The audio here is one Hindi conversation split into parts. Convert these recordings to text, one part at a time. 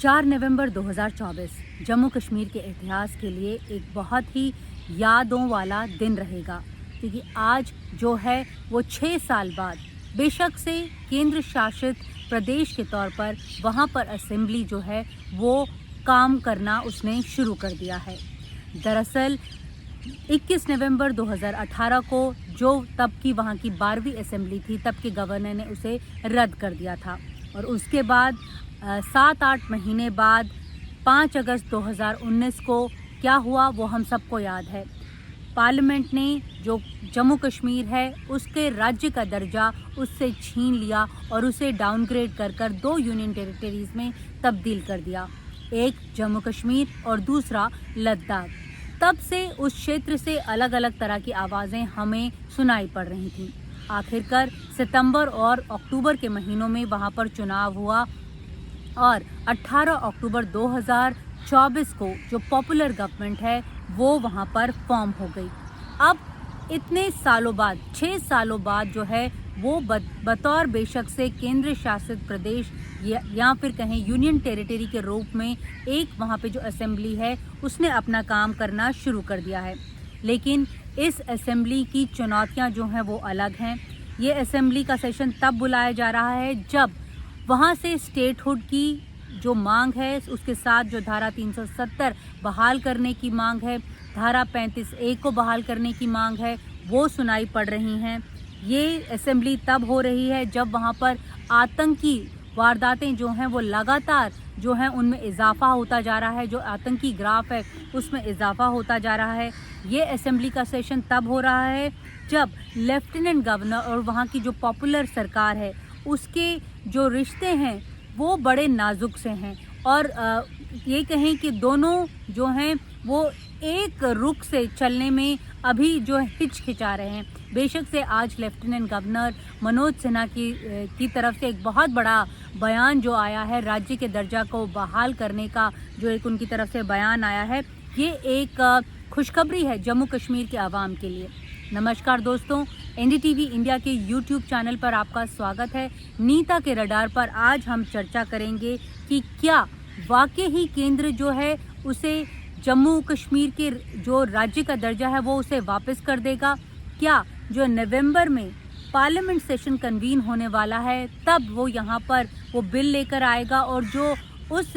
4 नवंबर 2024 जम्मू कश्मीर के इतिहास के लिए एक बहुत ही यादों वाला दिन रहेगा, क्योंकि आज जो है वो 6 साल बाद बेशक से केंद्र शासित प्रदेश के तौर पर वहाँ पर असेंबली जो है वो काम करना उसने शुरू कर दिया है। दरअसल 21 नवंबर 2018 को जो तब की वहाँ की 12वीं असेंबली थी, तब के गवर्नर ने उसे रद्द कर दिया था और उसके बाद 7-8 महीने बाद 5 अगस्त 2019 को क्या हुआ वो हम सबको याद है। पार्लियामेंट ने जो जम्मू कश्मीर है उसके राज्य का दर्जा उससे छीन लिया और उसे डाउनग्रेड कर 2 यूनियन टेरिटरीज़ में तब्दील कर दिया, एक जम्मू कश्मीर और दूसरा लद्दाख। तब से उस क्षेत्र से अलग अलग तरह की आवाज़ें हमें सुनाई पड़ रही थीं। आखिरकार सितंबर और अक्टूबर के महीनों में वहाँ पर चुनाव हुआ और 18 अक्टूबर 2024 को जो पॉपुलर गवर्नमेंट है वो वहाँ पर फॉर्म हो गई। अब इतने सालों बाद 6 सालों बाद जो है वो बतौर बेशक से केंद्र शासित प्रदेश या फिर कहें यूनियन टेरिटरी के रूप में एक वहाँ पे जो असेंबली है उसने अपना काम करना शुरू कर दिया है। लेकिन इस असेंबली की चुनौतियाँ जो हैं वो अलग हैं। ये असेंबली का सेशन तब बुलाया जा रहा है जब वहाँ से स्टेटहुड की जो मांग है उसके साथ जो धारा 370 बहाल करने की मांग है, धारा 35A को बहाल करने की मांग है, वो सुनाई पड़ रही हैं। ये असेंबली तब हो रही है जब वहाँ पर आतंकी वारदातें जो हैं वो लगातार जो हैं उनमें इजाफा होता जा रहा है, जो आतंकी ग्राफ है उसमें इजाफा होता जा रहा है। ये असेंबली का सेशन तब हो रहा है जब लेफ्टिनेंट गवर्नर और वहाँ की जो पॉपुलर सरकार है उसके जो रिश्ते हैं वो बड़े नाजुक से हैं और ये कहें कि दोनों जो हैं वो एक रुख से चलने में अभी जो हिचकिचा रहे हैं। बेशक से आज लेफ्टिनेंट गवर्नर मनोज सिन्हा की तरफ से एक बहुत बड़ा बयान जो आया है, राज्य के दर्जा को बहाल करने का जो एक उनकी तरफ से बयान आया है, ये एक खुशखबरी है जम्मू कश्मीर के आवाम के लिए। नमस्कार दोस्तों, एनडीटीवी इंडिया के यूट्यूब चैनल पर आपका स्वागत है। नीता के रडार पर आज हम चर्चा करेंगे कि क्या वाकई ही केंद्र जो है उसे जम्मू कश्मीर के जो राज्य का दर्जा है वो उसे वापस कर देगा। क्या जो नवंबर में पार्लियामेंट सेशन कन्वीन होने वाला है तब वो यहाँ पर वो बिल लेकर आएगा और जो उस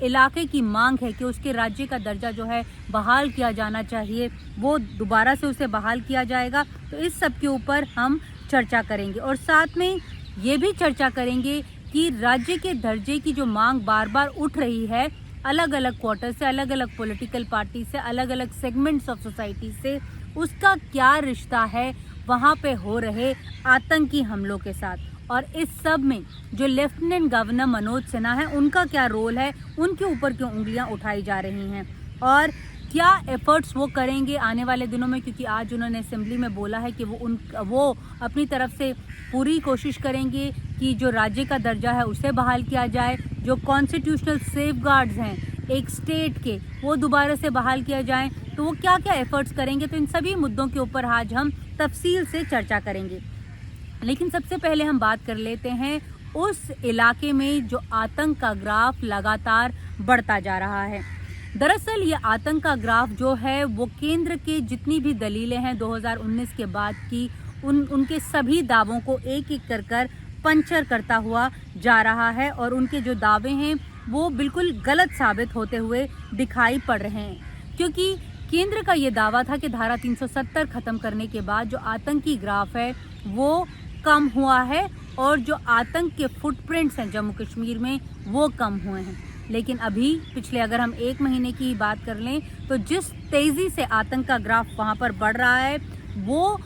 इलाके की मांग है कि उसके राज्य का दर्जा जो है बहाल किया जाना चाहिए वो दोबारा से उसे बहाल किया जाएगा। तो इस सब के ऊपर हम चर्चा करेंगे और साथ में ये भी चर्चा करेंगे कि राज्य के दर्जे की जो मांग बार बार उठ रही है अलग अलग क्वार्टर से, अलग अलग पॉलिटिकल पार्टी से, अलग अलग सेगमेंट्स ऑफ सोसाइटी से, उसका क्या रिश्ता है वहाँ पे हो रहे आतंकी हमलों के साथ। और इस सब में जो लेफ्टिनेंट गवर्नर मनोज सिन्हा है उनका क्या रोल है, उनके ऊपर क्यों उंगलियां उठाई जा रही हैं और क्या एफर्ट्स वो करेंगे आने वाले दिनों में, क्योंकि आज उन्होंने असेंबली में बोला है कि वो अपनी तरफ से पूरी कोशिश करेंगे कि जो राज्य का दर्जा है उसे बहाल किया जाए, जो कॉन्स्टिट्यूशनल सेफगार्ड्स हैं एक स्टेट के वो दोबारा से बहाल किया जाए। तो वो क्या क्या एफर्ट्स करेंगे, तो इन सभी मुद्दों के ऊपर आज हम तफसील से चर्चा करेंगे। लेकिन सबसे पहले हम बात कर लेते हैं उस इलाके में जो आतंक का ग्राफ लगातार बढ़ता जा रहा है। दरअसल ये आतंक का ग्राफ जो है वो केंद्र के जितनी भी दलीलें हैं 2019 के बाद की उनके सभी दावों को एक एक कर पंचर करता हुआ जा रहा है और उनके जो दावे हैं वो बिल्कुल गलत साबित होते हुए दिखाई पड़ रहे हैं। क्योंकि केंद्र का ये दावा था कि धारा 370 खत्म करने के बाद जो आतंकी ग्राफ है वो कम हुआ है और जो आतंक के फुटप्रिंट्स हैं जम्मू कश्मीर में वो कम हुए हैं। लेकिन अभी पिछले अगर हम 1 महीने की बात कर लें तो जिस तेज़ी से आतंक का ग्राफ वहाँ पर बढ़ रहा है वो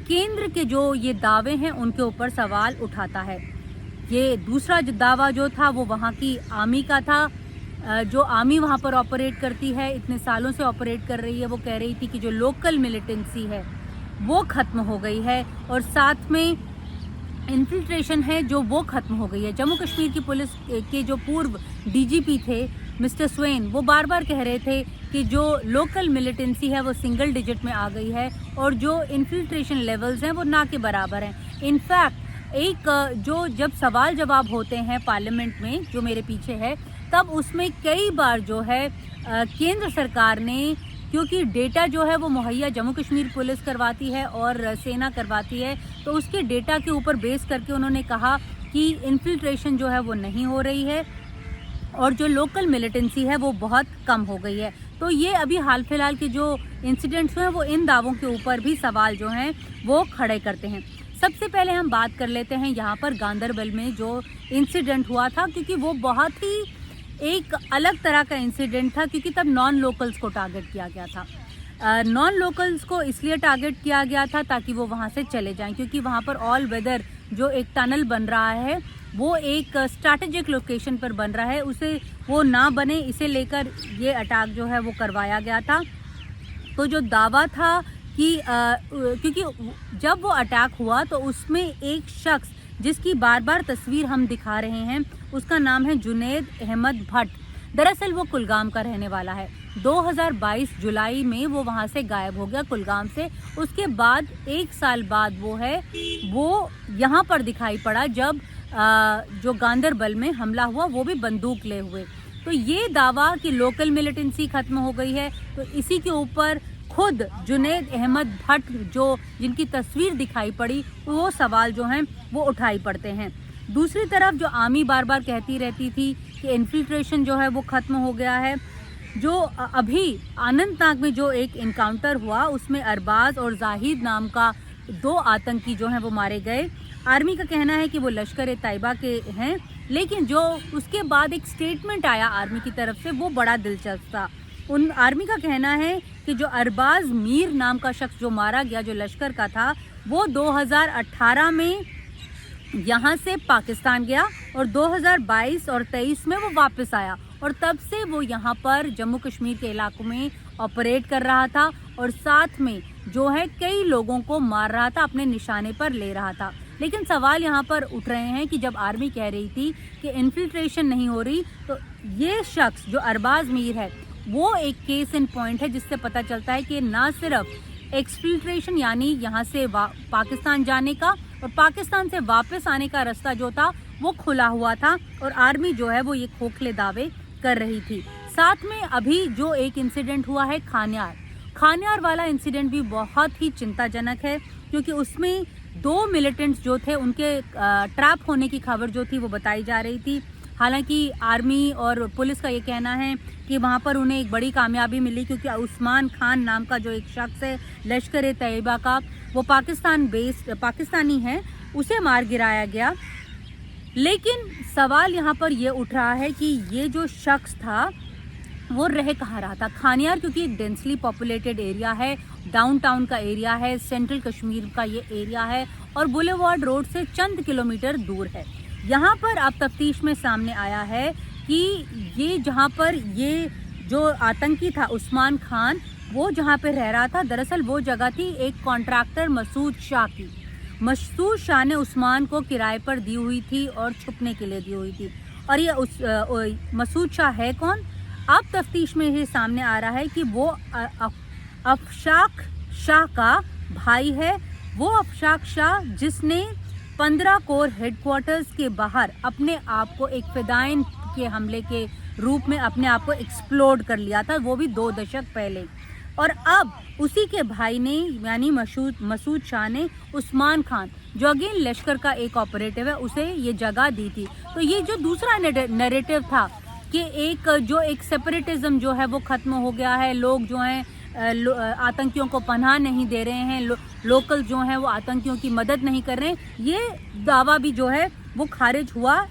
केंद्र के जो ये दावे हैं उनके ऊपर सवाल उठाता है। ये दूसरा जो दावा जो था वो वहाँ की आर्मी का था, जो आर्मी वहाँ पर ऑपरेट करती है, इतने सालों से ऑपरेट कर रही है। वो कह रही थी कि जो लोकल मिलिटेंसी है वो ख़त्म हो गई है और साथ में इन्फिल्ट्रेशन है जो वो ख़त्म हो गई है। जम्मू कश्मीर की पुलिस के जो पूर्व डीजीपी थे मिस्टर स्वेन वो बार बार कह रहे थे कि जो लोकल मिलिटेंसी है वो सिंगल डिजिट में आ गई है और जो इन्फिल्ट्रेशन लेवल्स हैं वो ना के बराबर हैं। इनफैक्ट एक जो जब सवाल जवाब होते हैं पार्लियामेंट में जो मेरे पीछे है तब उसमें कई बार जो है केंद्र सरकार ने, क्योंकि डेटा जो है वो मुहैया जम्मू कश्मीर पुलिस करवाती है और सेना करवाती है, तो उसके डेटा के ऊपर बेस करके उन्होंने कहा कि इन्फिल्ट्रेशन जो है वो नहीं हो रही है और जो लोकल मिलिटेंसी है वो बहुत कम हो गई है। तो ये अभी हाल फिलहाल के जो इंसिडेंट्स हैं वो इन दावों के ऊपर भी सवाल जो हैं वो खड़े करते हैं। सबसे पहले हम बात कर लेते हैं यहाँ पर गांदरबल में जो इंसिडेंट हुआ था, क्योंकि वो बहुत ही एक अलग तरह का इंसिडेंट था, क्योंकि तब नॉन लोकल्स को टारगेट किया गया था। नॉन लोकल्स को इसलिए टारगेट किया गया था ताकि वो वहाँ से चले जाएं, क्योंकि वहाँ पर ऑल वेदर जो एक टनल बन रहा है वो एक स्ट्रैटेजिक लोकेशन पर बन रहा है, उसे वो ना बने, इसे लेकर ये अटैक जो है वो करवाया गया था। तो जो दावा था कि क्योंकि जब वो अटैक हुआ तो उसमें एक शख्स जिसकी बार बार तस्वीर हम दिखा रहे हैं, उसका नाम है जुनैद अहमद भट्ट। दरअसल वो कुलगाम का रहने वाला है। 2022 जुलाई में वो वहाँ से गायब हो गया कुलगाम से। उसके बाद 1 साल बाद वो यहाँ पर दिखाई पड़ा जब जो गांदरबल में हमला हुआ, वो भी बंदूक ले हुए। तो ये दावा कि लोकल मिलिटेंसी खत्म हो गई है, तो इसी के ऊपर खुद जुनैद अहमद भट्ट जिनकी तस्वीर दिखाई पड़ी, वो सवाल जो हैं वो उठाई पड़ते हैं। दूसरी तरफ जो आर्मी बार बार कहती रहती थी कि इन्फिल्ट्रेशन जो है वो ख़त्म हो गया है। जो अभी अनंतनाग में जो एक इनकाउंटर हुआ उसमें अरबाज और जाहिद नाम का 2 आतंकी जो हैं वो मारे गए। आर्मी का कहना है कि वो लश्कर-ए-तैयबा के हैं, लेकिन जो उसके बाद एक स्टेटमेंट आया आर्मी की तरफ से वो बड़ा दिलचस्प था। उन आर्मी का कहना है कि जो अरबाज मीर नाम का शख्स जो मारा गया, जो लश्कर का था, वो 2018 में यहाँ से पाकिस्तान गया और 2022 और 23 में वो वापस आया और तब से वो यहाँ पर जम्मू कश्मीर के इलाकों में ऑपरेट कर रहा था और साथ में जो है कई लोगों को मार रहा था, अपने निशाने पर ले रहा था। लेकिन सवाल यहाँ पर उठ रहे हैं कि जब आर्मी कह रही थी कि इन्फिल्ट्रेशन नहीं हो रही, तो ये शख्स जो अरबाज मीर है वो एक केस इन पॉइंट है, जिससे पता चलता है कि ना सिर्फ एक्सफिल्ट्रेशन यानी यहाँ से पाकिस्तान जाने का और पाकिस्तान से वापस आने का रास्ता जो था वो खुला हुआ था और आर्मी जो है वो ये खोखले दावे कर रही थी। साथ में अभी जो एक इंसिडेंट हुआ है खान्यार वाला इंसिडेंट भी बहुत ही चिंताजनक है, क्योंकि उसमें 2 मिलिटेंट्स जो थे उनके ट्रैप होने की खबर जो थी वो बताई जा रही थी। हालांकि आर्मी और पुलिस का ये कहना है कि वहाँ पर उन्हें एक बड़ी कामयाबी मिली, क्योंकि उस्मान खान नाम का जो एक शख्स है लश्कर-ए-तैयबा का, वो पाकिस्तानी है, उसे मार गिराया गया। लेकिन सवाल यहाँ पर ये उठ रहा है कि ये जो शख्स था वो रह कहाँ रहा था। खानियार क्योंकि एक डेंसली पॉपुलेटेड एरिया है, डाउनटाउन का एरिया है, सेंट्रल कश्मीर का ये एरिया है और बुलेवार्ड रोड से चंद किलोमीटर दूर है। यहाँ पर अब तफ्तीश में सामने आया है कि ये जहाँ पर ये जो आतंकी था उस्मान खान, वो जहाँ पे रह रहा था, दरअसल वो जगह थी एक कॉन्ट्रैक्टर मसूद शाह की। मसूद शाह ने उस्मान को किराए पर दी हुई थी और छुपने के लिए दी हुई थी। और ये मसूद शाह है कौन? अब तफ्तीश में ये सामने आ रहा है कि वो अफशाक शाह का भाई है। वो अफशाक शाह जिसने 15 कोर हेडक्वार्टर्स के बाहर अपने आप को एक फिदाइन के हमले के रूप में अपने आप को एक्सप्लोड कर लिया था, वो भी 2 दशक पहले। और अब उसी के भाई ने यानी मसूद शाह ने उस्मान खान, जो अगेन लश्कर का एक ऑपरेटिव है, उसे ये जगह दी थी। तो ये जो दूसरा नैरेटिव था कि एक सेपरेटिज्म जो है वो खत्म हो गया है, लोग जो हैं आतंकियों को पनाह नहीं दे रहे हैं, लोकल जो हैं वो आतंकियों की मदद नहीं कर रहे हैं, ये दावा भी जो है वो खारिज हुआ,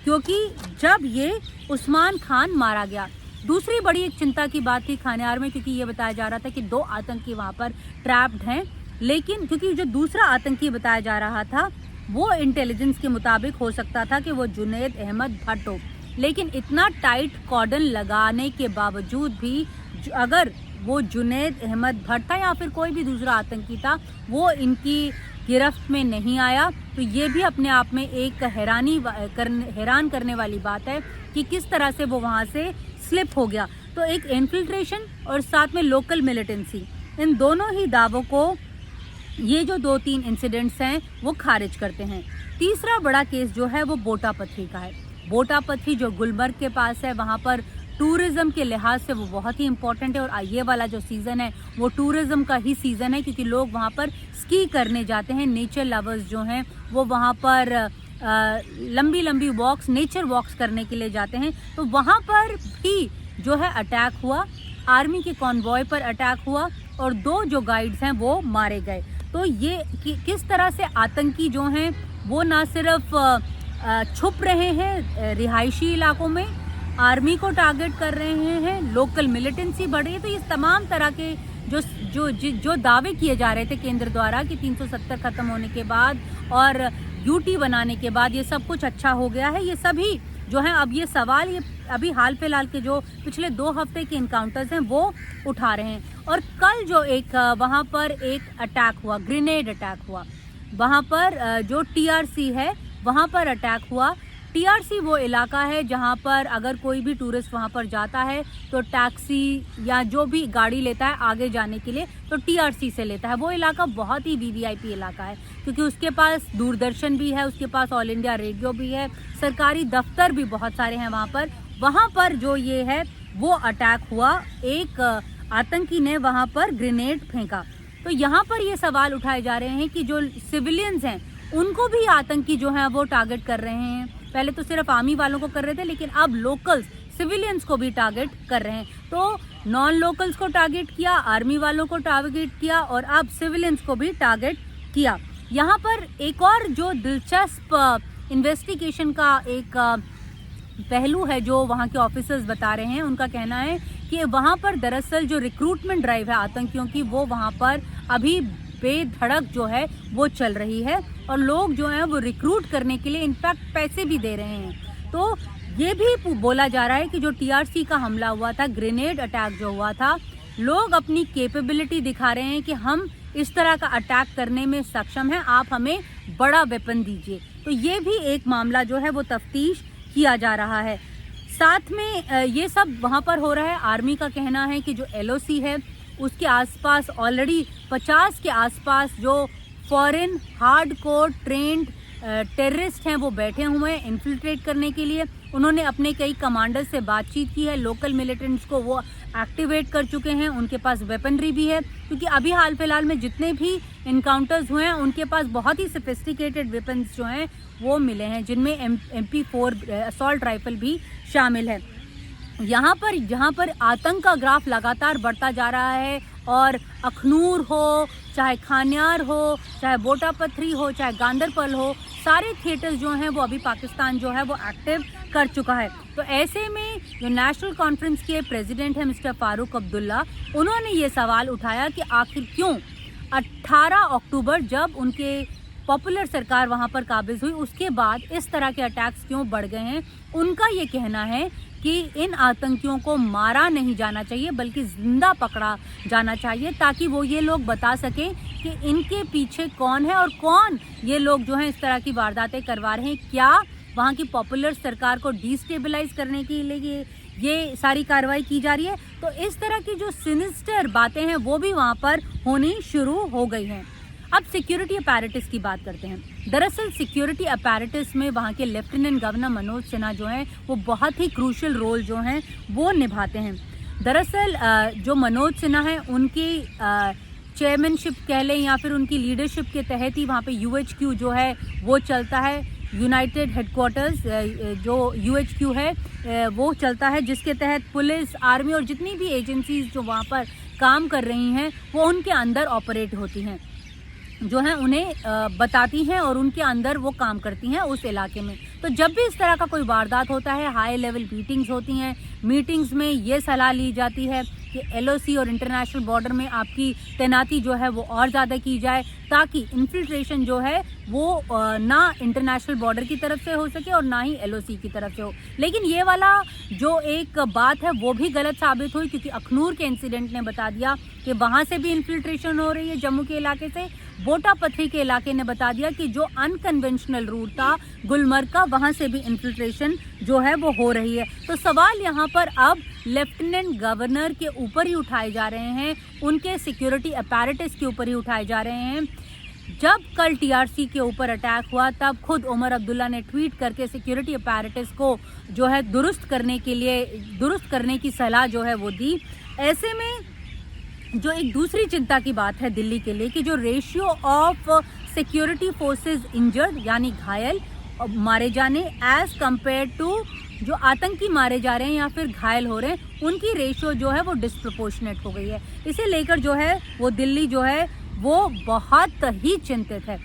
क्योंकि जब ये उस्मान खान मारा गया। दूसरी बड़ी एक चिंता की बात थी खान्यार में, क्योंकि ये बताया जा रहा था कि 2 आतंकी वहाँ पर ट्रैप्ड हैं, लेकिन क्योंकि जो दूसरा आतंकी बताया जा रहा था वो इंटेलिजेंस के मुताबिक हो सकता था कि वो जुनैद अहमद भट्ट हो, लेकिन इतना टाइट कॉर्डन लगाने के बावजूद भी अगर वो जुनैद अहमद भट्ट था या फिर कोई भी दूसरा आतंकी था, वो इनकी गिरफ्त में नहीं आया। तो ये भी अपने आप में एक हैरान करने वाली बात है कि किस तरह से वो वहाँ से स्लिप हो गया। तो एक इन्फिल्ट्रेशन और साथ में लोकल मिलिटेंसी, इन दोनों ही दावों को ये जो 2-3 इंसिडेंट्स हैं वो खारिज करते हैं। तीसरा बड़ा केस जो है वो बोटा पथरी का है। बोटा पथरी जो गुलमर्ग के पास है, वहाँ पर टूरिज़्म के लिहाज से वो बहुत ही इम्पोर्टेंट है। और ये वाला जो सीज़न है वो टूरिज़्म का ही सीज़न है, क्योंकि लोग वहाँ पर स्की करने जाते हैं। नेचर लवर्स जो हैं वो वहाँ पर लंबी लंबी वॉक्स, नेचर वॉक्स करने के लिए जाते हैं। तो वहाँ पर भी जो है अटैक हुआ, आर्मी के कॉन्वॉय पर अटैक हुआ और 2 जो गाइड्स हैं वो मारे गए। तो ये किस तरह से आतंकी जो हैं वो ना सिर्फ छुप रहे हैं रिहायशी इलाकों में, आर्मी को टारगेट कर रहे हैं, लोकल मिलिटेंसी बढ़ रही है। तो ये तमाम तरह के जो दावे किए जा रहे थे केंद्र द्वारा कि 370 खत्म होने के बाद और यूटी बनाने के बाद ये सब कुछ अच्छा हो गया है, ये सभी जो है अब ये सवाल ये अभी हाल फिलहाल के जो पिछले 2 हफ्ते के इनकाउंटर्स हैं वो उठा रहे हैं। और कल जो एक वहाँ पर एक अटैक हुआ, ग्रेनेड अटैक हुआ, वहाँ पर जो टीआरसी है वहाँ पर अटैक हुआ। टीआरसी वो इलाका है जहाँ पर अगर कोई भी टूरिस्ट वहाँ पर जाता है तो टैक्सी या जो भी गाड़ी लेता है आगे जाने के लिए तो टीआरसी से लेता है। वो इलाका बहुत ही वीवीआईपी इलाका है, क्योंकि उसके पास दूरदर्शन भी है, उसके पास ऑल इंडिया रेडियो भी है, सरकारी दफ्तर भी बहुत सारे हैं वहाँ पर। वहाँ पर जो ये है वो अटैक हुआ, एक आतंकी ने वहाँ पर ग्रेनेड फेंका। तो यहाँ पर ये सवाल उठाए जा रहे हैं कि जो सिविलियंस हैं उनको भी आतंकी जो है वो टारगेट कर रहे हैं। पहले तो सिर्फ आर्मी वालों को कर रहे थे, लेकिन अब लोकल्स सिविलियंस को भी टारगेट कर रहे हैं। तो नॉन लोकल्स को टारगेट किया, आर्मी वालों को टारगेट किया और अब सिविलियंस को भी टारगेट किया। यहाँ पर एक और जो दिलचस्प इन्वेस्टिगेशन का एक पहलू है जो वहाँ के ऑफिसर्स बता रहे हैं। उनका कहना है कि वहाँ पर दरअसल जो रिक्रूटमेंट ड्राइव है आतंकियों की वो वहाँ पर अभी बेधड़क जो है वो चल रही है और लोग जो हैं वो रिक्रूट करने के लिए इनफैक्ट पैसे भी दे रहे हैं। तो ये भी बोला जा रहा है कि जो टीआरसी का हमला हुआ था, ग्रेनेड अटैक जो हुआ था, लोग अपनी कैपेबिलिटी दिखा रहे हैं कि हम इस तरह का अटैक करने में सक्षम हैं, आप हमें बड़ा वेपन दीजिए। तो ये भी एक मामला जो है वो तफ्तीश किया जा रहा है। साथ में ये सब वहाँ पर हो रहा है। आर्मी का कहना है कि जो एलओसी है उसके आसपास ऑलरेडी 50 के आसपास जो फॉरेन हार्डकोर ट्रेंड टेररिस्ट हैं वो बैठे हुए हैं इन्फिल्ट्रेट करने के लिए। उन्होंने अपने कई कमांडर से बातचीत की है, लोकल मिलिटेंट्स को वो एक्टिवेट कर चुके हैं, उनके पास वेपनरी भी है, क्योंकि अभी हाल फिलहाल में जितने भी इनकाउंटर्स हुए हैं उनके पास बहुत ही सोफिस्टिकेटेड वेपन्स जो हैं वो मिले हैं, जिनमें MP4 असॉल्ट राइफल भी शामिल है। यहाँ पर जहाँ पर आतंक का ग्राफ लगातार बढ़ता जा रहा है और अखनूर हो, चाहे खान्यार हो, चाहे बोटा पथरी हो, चाहे गांदरबल हो, सारे थिएटर्स जो हैं वो अभी पाकिस्तान जो है वो एक्टिव कर चुका है। तो ऐसे में जो नेशनल कॉन्फ्रेंस के प्रेसिडेंट हैं मिस्टर फारूक अब्दुल्ला, उन्होंने ये सवाल उठाया कि आखिर क्यों 18 अक्टूबर जब उनके पॉपुलर सरकार वहाँ पर काबिज हुई उसके बाद इस तरह के अटैक्स क्यों बढ़ गए हैं। उनका ये कहना है कि इन आतंकियों को मारा नहीं जाना चाहिए बल्कि जिंदा पकड़ा जाना चाहिए, ताकि वो ये लोग बता सकें कि इनके पीछे कौन है और कौन ये लोग जो हैं इस तरह की वारदातें करवा रहे हैं। क्या वहाँ की पॉपुलर सरकार को डिस्टेबलाइज करने के लिए ये सारी कार्रवाई की जा रही है। तो इस तरह की जो सिनिस्टर बातें हैं वो भी वहाँ पर होनी शुरू हो गई हैं। अब सिक्योरिटी अपैरेटस की बात करते हैं। दरअसल सिक्योरिटी अपैरेटस में वहाँ के लेफ्टिनेंट गवर्नर मनोज सिन्हा जो हैं वो बहुत ही क्रूशल रोल जो हैं वो निभाते हैं। दरअसल जो मनोज सिन्हा हैं उनकी चेयरमैनशिप कह लें या फिर उनकी लीडरशिप के तहत ही वहाँ पे UHQ जो है वो चलता है। यूनाइटेड हेडक्वार्टर्स जो UHQ है वो चलता है, जिसके तहत पुलिस, आर्मी और जितनी भी एजेंसीज जो वहाँ पर काम कर रही हैं वो उनके अंदर ऑपरेट होती हैं, जो है उन्हें बताती हैं और उनके अंदर वो काम करती हैं उस इलाके में। तो जब भी इस तरह का कोई वारदात होता है, हाई लेवल मीटिंग्स होती हैं। मीटिंग्स में ये सलाह ली जाती है कि LOC और इंटरनेशनल बॉर्डर में आपकी तैनाती जो है वो और ज़्यादा की जाए, ताकि इन्फिल्ट्रेशन जो है वो ना इंटरनेशनल बॉर्डर की तरफ से हो सके और ना ही LOC की तरफ से हो। लेकिन ये वाला जो एक बात है वो भी गलत साबित हुई, क्योंकि अखनूर के इंसिडेंट ने बता दिया कि वहाँ से भी इन्फिल्ट्रेशन हो रही है जम्मू के इलाके से। बोटा पथरी के इलाके ने बता दिया कि जो अनकन्वेंशनल रूट था गुलमर्ग का, वहाँ से भी इन्फिल्ट्रेशन जो है वो हो रही है। तो सवाल यहाँ पर अब लेफ्टिनेंट गवर्नर के ऊपर ही उठाए जा रहे हैं, उनके सिक्योरिटी अपैरेटस के ऊपर ही उठाए जा रहे हैं। जब कल टीआरसी के ऊपर अटैक हुआ तब खुद उमर अब्दुल्ला ने ट्वीट करके सिक्योरिटी अपैरेटस को जो है दुरुस्त करने की सलाह जो है वो दी। ऐसे में जो एक दूसरी चिंता की बात है दिल्ली के लिए कि जो ratio of security forces injured यानी घायल मारे जाने एज कंपेयर टू जो आतंकी मारे जा रहे हैं या फिर घायल हो रहे हैं, उनकी रेशियो जो है वो डिस्प्रपोर्शनेट हो गई है। इसे लेकर जो है वो दिल्ली जो है वो बहुत ही चिंतित है।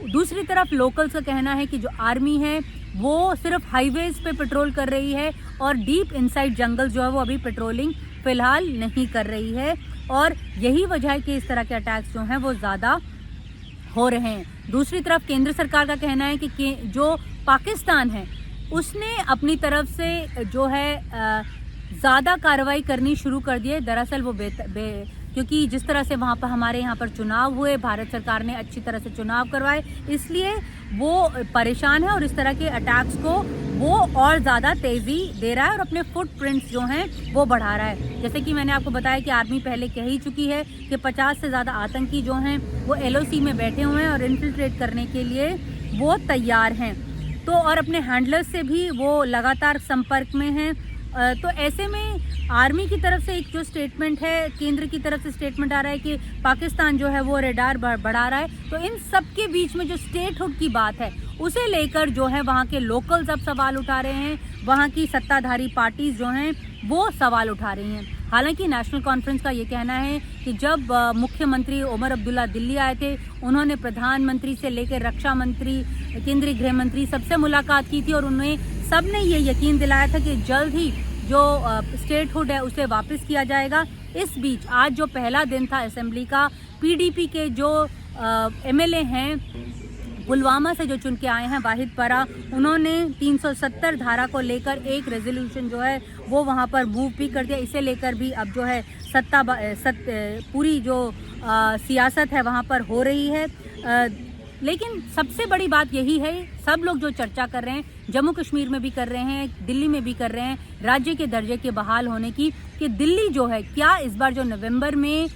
दूसरी तरफ लोकल्स का कहना है कि जो आर्मी है वो सिर्फ हाईवेज पे पेट्रोल कर रही है और डीप इनसाइड जंगल जो है वो अभी पेट्रोलिंग फिलहाल नहीं कर रही है, और यही वजह है कि इस तरह के अटैक्स जो हैं वो ज़्यादा हो रहे हैं। दूसरी तरफ केंद्र सरकार का कहना है कि जो पाकिस्तान है उसने अपनी तरफ से जो है ज़्यादा कार्रवाई करनी शुरू कर दी है। दरअसल वो क्योंकि जिस तरह से वहाँ पर हमारे यहाँ पर चुनाव हुए, भारत सरकार ने अच्छी तरह से चुनाव करवाए, इसलिए वो परेशान है और इस तरह के अटैक्स को वो और ज़्यादा तेज़ी दे रहा है और अपने फुटप्रिंट्स जो हैं वो बढ़ा रहा है। जैसे कि मैंने आपको बताया कि आर्मी पहले कह ही चुकी है कि 50 से ज़्यादा आतंकी जो हैं वो LOC में बैठे हुए हैं और इन्फिल्ट्रेट करने के लिए वो तैयार हैं। तो और अपने हैंडलर्स से भी वो लगातार संपर्क में हैं। तो ऐसे में आर्मी की तरफ से एक जो स्टेटमेंट है, केंद्र की तरफ से स्टेटमेंट आ रहा है कि पाकिस्तान जो है वो रेडार बढ़ा रहा है। तो इन सब के बीच में जो स्टेटहुड की बात है उसे लेकर जो है वहाँ के लोकल्स अब सवाल उठा रहे हैं, वहाँ की सत्ताधारी पार्टीज जो हैं वो सवाल उठा रही हैं। हालांकि नेशनल कॉन्फ्रेंस का ये कहना है कि जब मुख्यमंत्री उमर अब्दुल्ला दिल्ली आए थे, उन्होंने प्रधानमंत्री से लेकर रक्षा मंत्री, केंद्रीय गृह मंत्री सबसे मुलाकात की थी और उन्हें सब ने ये यकीन दिलाया था कि जल्द ही जो स्टेटहुड है उसे वापस किया जाएगा। इस बीच आज जो पहला दिन था असेंबली का, PDP के जो MLA हैं पुलवामा से जो चुन के आए हैं वाहिद परा, उन्होंने 370 धारा को लेकर एक रेजोल्यूशन जो है वो वहाँ पर मूव भी कर दिया। इसे लेकर भी अब जो है पूरी जो सियासत है वहाँ पर हो रही है। लेकिन सबसे बड़ी बात यही है, सब लोग जो चर्चा कर रहे हैं, जम्मू कश्मीर में भी कर रहे हैं, दिल्ली में भी कर रहे हैं, राज्य के दर्जे के बहाल होने की, कि दिल्ली जो है क्या इस बार जो नवंबर में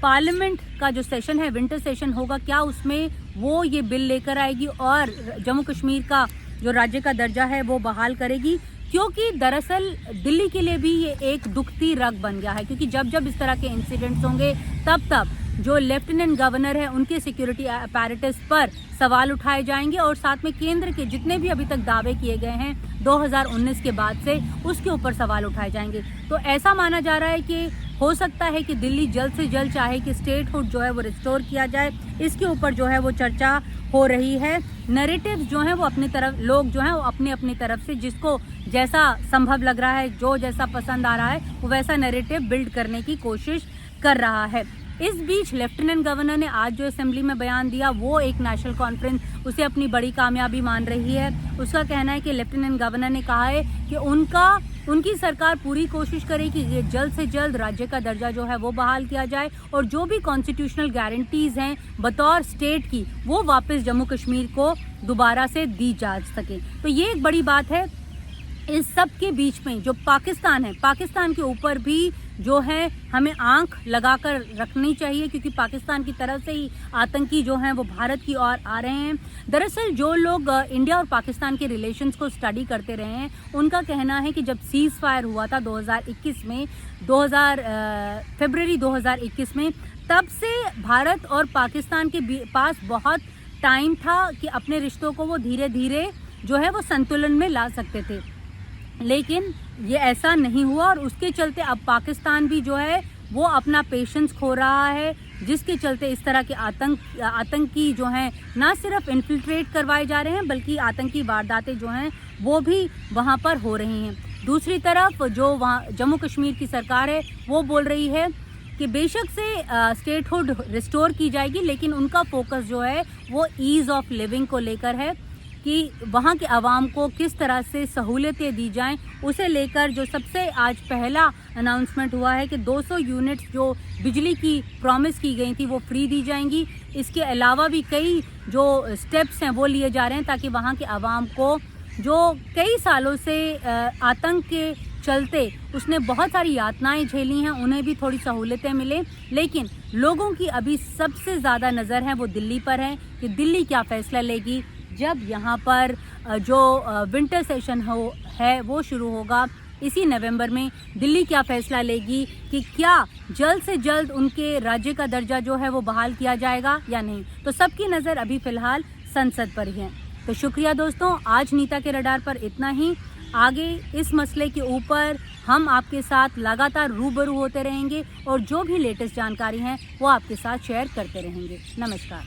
पार्लियामेंट का जो सेशन है, विंटर सेशन होगा, क्या उसमें वो ये बिल लेकर आएगी और जम्मू कश्मीर का जो राज्य का दर्जा है वो बहाल करेगी। क्योंकि दरअसल दिल्ली के लिए भी ये एक दुखती रग बन गया है, क्योंकि जब जब इस तरह के इंसिडेंट्स होंगे तब जो लेफ्टिनेंट गवर्नर है उनके सिक्योरिटी अपैरेटस पर सवाल उठाए जाएंगे और साथ में केंद्र के जितने भी अभी तक दावे किए गए हैं 2019 के बाद से, उसके ऊपर सवाल उठाए जाएंगे। तो ऐसा माना जा रहा है कि हो सकता है कि दिल्ली जल्द से जल्द चाहे कि स्टेटहुड जो है वो रिस्टोर किया जाए, इसके ऊपर जो है वो चर्चा हो रही है। नैरेटिव्स जो हैं वो अपनी तरफ, लोग जो हैं वो अपनी तरफ से जिसको जैसा संभव लग रहा है, जो जैसा पसंद आ रहा है, वो वैसा नैरेटिव बिल्ड करने की कोशिश कर रहा है। इस बीच लेफ्टिनेंट गवर्नर ने आज जो असेंबली में बयान दिया, वो एक नेशनल कॉन्फ्रेंस उसे अपनी बड़ी कामयाबी मान रही है। उसका कहना है कि लेफ्टिनेंट गवर्नर ने कहा है कि उनकी सरकार पूरी कोशिश करेगी कि जल्द से जल्द राज्य का दर्जा जो है वो बहाल किया जाए और जो भी कॉन्स्टिट्यूशनल गारंटीज़ हैं बतौर स्टेट की, वो वापस जम्मू कश्मीर को दोबारा से दी जा सके। तो ये एक बड़ी बात है। इस सब के बीच में जो पाकिस्तान है, पाकिस्तान के ऊपर भी जो है हमें आंख लगाकर रखनी चाहिए, क्योंकि पाकिस्तान की तरफ से ही आतंकी जो हैं वो भारत की ओर आ रहे हैं। दरअसल जो लोग इंडिया और पाकिस्तान के रिलेशंस को स्टडी करते रहे हैं, उनका कहना है कि जब सीज़ फायर हुआ था 2021 में, फरवरी 2021 में, तब से भारत और पाकिस्तान के पास बहुत टाइम था कि अपने रिश्तों को वो धीरे धीरे जो है वो संतुलन में ला सकते थे, लेकिन ये ऐसा नहीं हुआ और उसके चलते अब पाकिस्तान भी जो है वो अपना पेशेंस खो रहा है, जिसके चलते इस तरह के आतंकी जो हैं ना सिर्फ इन्फिल्ट्रेट करवाए जा रहे हैं बल्कि आतंकी वारदातें जो हैं वो भी वहाँ पर हो रही हैं। दूसरी तरफ जो वहाँ जम्मू कश्मीर की सरकार है वो बोल रही है कि बेशक से स्टेटहुड रिस्टोर की जाएगी, लेकिन उनका फोकस जो है वो ईज़ ऑफ लिविंग को लेकर है कि वहाँ के आवाम को किस तरह से सहूलियतें दी जाएं। उसे लेकर जो सबसे आज पहला अनाउंसमेंट हुआ है कि 200 यूनिट्स जो बिजली की प्रॉमिस की गई थी वो फ्री दी जाएंगी। इसके अलावा भी कई जो स्टेप्स हैं वो लिए जा रहे हैं ताकि वहाँ के आवाम को जो कई सालों से आतंक के चलते उसने बहुत सारी यातनाएं झेली हैं, उन्हें भी थोड़ी सहूलतें मिले, लेकिन लोगों की अभी सबसे ज़्यादा नज़र है वो दिल्ली पर है कि दिल्ली क्या फ़ैसला लेगी जब यहाँ पर जो विंटर सेशन है वो शुरू होगा इसी नवंबर में। दिल्ली क्या फ़ैसला लेगी कि क्या जल्द से जल्द उनके राज्य का दर्जा जो है वो बहाल किया जाएगा या नहीं। तो सबकी नज़र अभी फ़िलहाल संसद पर ही है। तो शुक्रिया दोस्तों, आज नीता के रडार पर इतना ही। आगे इस मसले के ऊपर हम आपके साथ लगातार रूबरू होते रहेंगे और जो भी लेटेस्ट जानकारी है वो आपके साथ शेयर करते रहेंगे। नमस्कार।